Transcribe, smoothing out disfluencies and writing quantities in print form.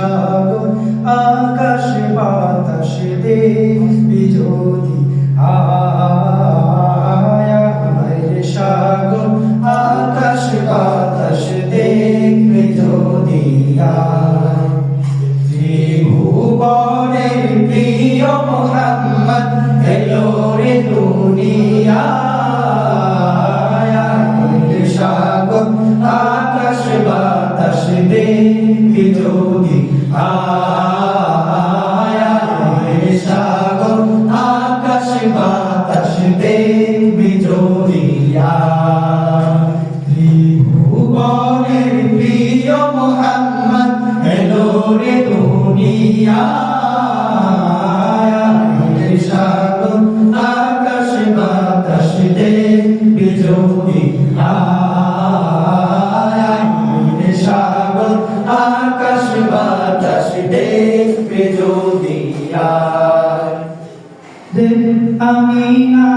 সাগর আকাশ বাতাস দেখবি যদি আয় আমায় সাগর আকাশ বাতাস দেখবি যদি আয় ত্রিভুবনের প্রিয় মোহাম্মদ এলো রে দুনিয়ায় আমায় সাগর আকাশ বাতাস দেখবি যদি আয় আমায় সাগর আকাশ বাতাস দেখবি যদি আয় ত্রিভুবনের প্রিয় মোহাম্মদ এলো রে দুনিয়ায় আমায় সাগর আকাশ বাতাস দেখবি যদি আয় সাগর আকাশ বাতাস দেখবি যদি আয়। আমি না